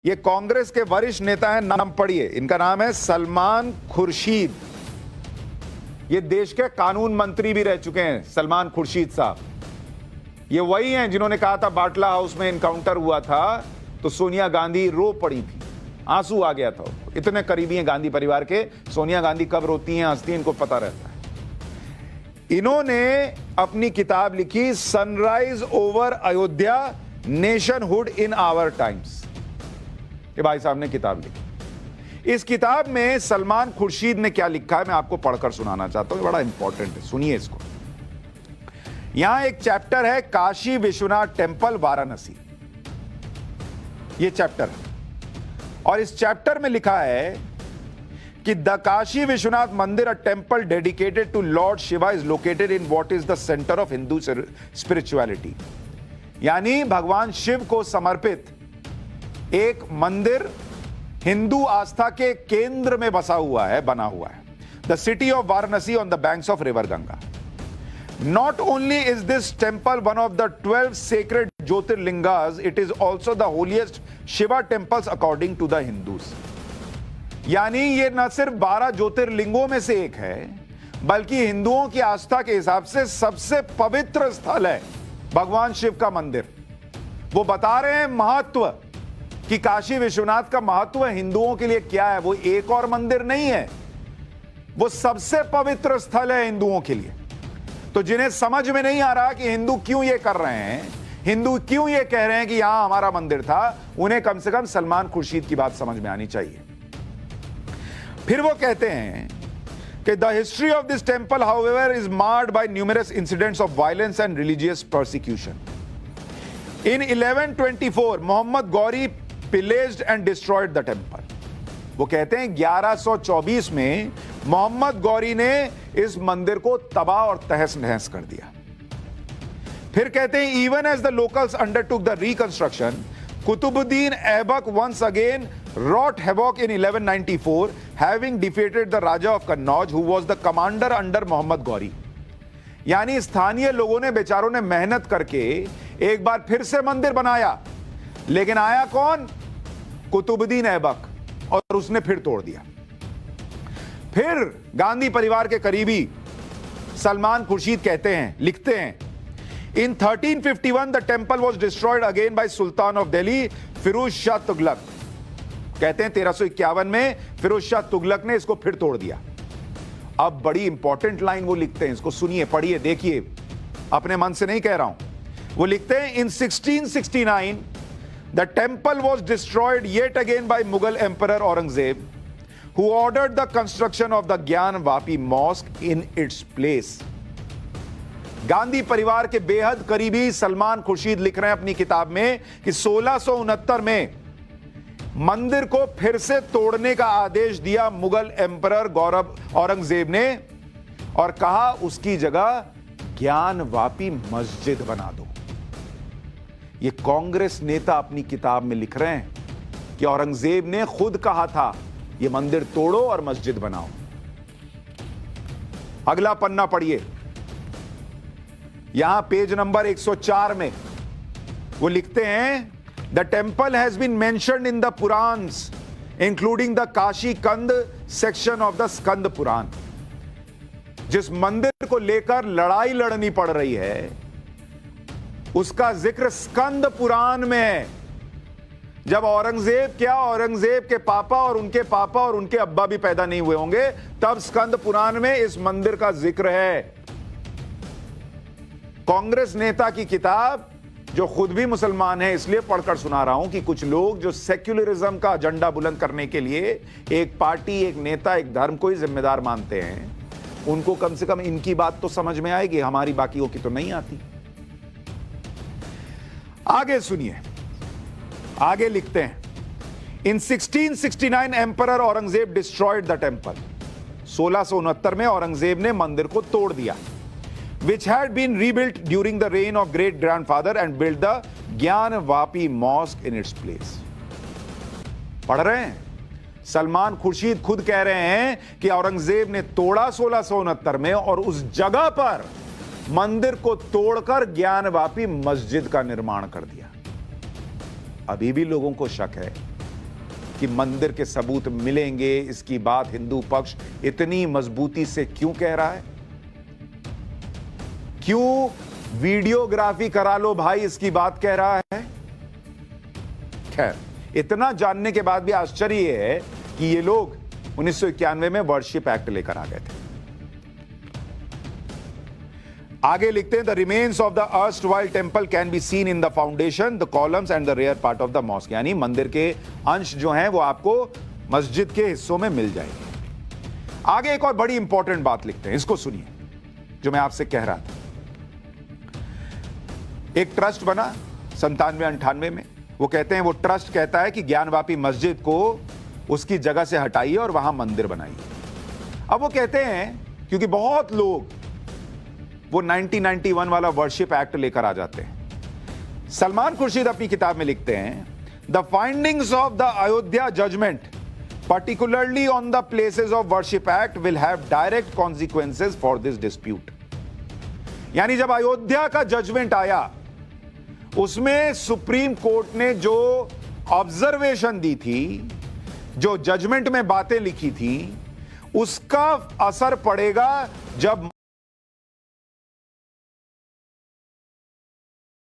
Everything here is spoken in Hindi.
ये कांग्रेस के वरिष्ठ नेता हैं, नाम पढ़िए, इनका नाम है सलमान खुर्शीद। ये देश के कानून मंत्री भी रह चुके हैं सलमान खुर्शीद साहब। ये वही हैं जिन्होंने कहा था बाटला हाउस में इनकाउंटर हुआ था तो सोनिया गांधी रो पड़ी थी, आंसू आ गया था। इतने करीबी हैं गांधी परिवार के, सोनिया गांधी कब रोती हैं हंसती हैं इनको पता रहता है। इन्होंने अपनी किताब लिखी sunrise over Ayodhya, nationhood in our times. ये भाई साहब ने किताब लिखी। इस किताब में सलमान खुर्शीद ने क्या लिखा है मैं आपको पढ़कर सुनाना चाहता हूं, बड़ा इंपॉर्टेंट है, सुनिए इसको। यहां एक चैप्टर है काशी विश्वनाथ टेम्पल वाराणसी, ये चैप्टर है। और इस चैप्टर में लिखा है कि the Kashi Vishwanath mandir, a temple dedicated to lord Shiva, is located in what is the centre of Hindu spirituality. यानी भगवान शिव को समर्पित एक मंदिर हिंदू आस्था के केंद्र में बसा हुआ है, बना हुआ है। The city of Varanasi on the banks of river Ganga. Not only is this temple one of the 12 sacred Jyotirlingas, it is also the holiest Shiva temples according to the Hindus. यानी ये न सिर्फ 12 ज्योतिर्लिंगों में से एक है, बल्कि हिंदुओं की आस्था के हिसाब से सबसे पवित्र स्थल है भगवान शिव का मंदिर। वो बता रहे हैं महत्व कि काशी विश्वनाथ का महत्व हिंदुओं के लिए क्या है। वो एक और मंदिर नहीं है, वो सबसे पवित्र स्थल है हिंदुओं के लिए। तो जिन्हें समझ में नहीं आ रहा कि हिंदू क्यों ये कर रहे हैं, हिंदू क्यों ये कह रहे हैं कि यहां हमारा मंदिर था, उन्हें कम से कम सलमान खुर्शीद की बात समझ में आनी चाहिए। फिर वो कहते हैं कि the history of this temple however is marred by numerous incidents of violence and religious persecution. In 1124 Mohammad Ghori pillaged and destroyed the temple. वो कहते हैं 1124 में मोहम्मद गौरी ने इस मंदिर को तबाह और तहस नहस कर दिया। फिर कहते हैं even as the locals undertook the reconstruction, Qutbuddin Aibak once again wrought havoc in 1194, having defeated the Raja of Kannauj, who was the commander under Muhammad Ghori. यानी स्थानीय लोगों ने, बेचारों ने मेहनत करके एक बार फिर से मंदिर बनाया, लेकिन आया कौन? कुतुबुद्दीन ऐबक, और उसने फिर तोड़ दिया। फिर गांधी परिवार के करीबी सलमान खुर्शीद कहते हैं, लिखते हैं, in 1351 the temple was destroyed again by sultan of Delhi Firoz Shah Tughlaq. कहते हैं 1351 में फिरोज शाह तुगलक ने इसको फिर तोड़ दिया। अब बड़ी इंपॉर्टेंट लाइन वो लिखते हैं, इसको सुनिए, पढ़िए, देखिए, अपने मन से नहीं कह रहा हूं। वो लिखते हैं in 1669 the temple was destroyed yet again by Mughal emperor Aurangzeb, who ordered the construction of the Gyan Vapi mosque in its place। Gandhi परिवार के बेहद करीबी सलमान खुर्शीद लिख रहे हैं अपनी किताब में कि 1669 में मंदिर को फिर से तोड़ने का आदेश दिया मुगल एम्परर औरंगजेब ने, और कहा उसकी जगह ज्ञान वापी मस्जिद बना दो। ये कांग्रेस नेता अपनी किताब में लिख रहे हैं कि औरंगजेब ने खुद कहा था ये मंदिर तोड़ो और मस्जिद बनाओ। अगला पन्ना पढ़िए, यहां पेज नंबर 104 में वो लिखते हैं the temple has been mentioned in the Puranas including the Kashi Khand section of the Skanda Purana. जिस मंदिर को लेकर लड़ाई लड़नी पड़ रही है उसका जिक्र स्कंद पुराण में है। जब औरंगजेब के पापा और उनके अब्बा भी पैदा नहीं हुए होंगे, तब स्कंद पुराण में इस मंदिर का जिक्र है। कांग्रेस नेता की किताब, जो खुद भी मुसलमान है, इसलिए पढ़कर सुना रहा हूं कि कुछ लोग जो सेक्युलरिज्म का एजेंडा बुलंद करने के लिए एक पार्टी, एक नेता, एक धर्म को ही जिम्मेदार मानते हैं, उनको कम से कम इनकी बात तो समझ में आएगी, हमारी बाकियों की तो नहीं आती। आगे सुनिए, आगे लिखते हैं in 1669 emperor Aurangzeb destroyed the temple. 1669 में औरंगजेब ने मंदिर को तोड़ दिया, which had been rebuilt during the reign of great grandfather and built the Gyan Vapi mosque in its place। पढ़ रहे हैं, सलमान खुर्शीद खुद कह रहे हैं कि औरंगजेब ने तोड़ा 1669 में, और उस जगह पर मंदिर को तोड़कर ज्ञान वापी मस्जिद का निर्माण कर दिया। अभी भी लोगों को शक है कि मंदिर के सबूत मिलेंगे, इसकी बात हिंदू पक्ष इतनी मजबूती से क्यों कह रहा है? क्यों वीडियोग्राफी करा लो भाई इसकी बात कह रहा है? खैर, इतना जानने के बाद भी आश्चर्य यह है कि ये लोग 1991 में वर्शिप एक्ट लेकर आ गए थे। आगे लिखते हैं, the remains of the erstwhile temple can be seen in the foundation, the columns and the rear part of the mosque. यानी मंदिर के अंश जो हैं वो आपको मस्जिद के हिस्सों में मिल जाएंगे। आगे एक और बड़ी इंपॉर्टेंट बात लिखते हैं, इसको सुनिए, जो मैं आपसे कह रहा था। एक ट्रस्ट बना 97-98 में। वो कहते हैं, वो ट्रस्ट कहता है कि ज्ञानवापी मस्जिद को उसकी जगह से हटाइए और वहां मंदिर बनाइए। अब वो कहते हैं, क्योंकि बहुत लोग वो 1991 वाला वर्शिप एक्ट लेकर आ जाते हैं। सलमान खुर्शीद अपनी किताब में लिखते हैं, the findings of the Ayodhya judgment particularly on the places of worship act will have direct consequences for this dispute। यानी जब अयोध्या का जजमेंट आया, उसमें सुप्रीम कोर्ट ने जो ऑब्जर्वेशन दी थी, जो जजमेंट में बातें लिखी थी, उसका असर पड़ेगा जब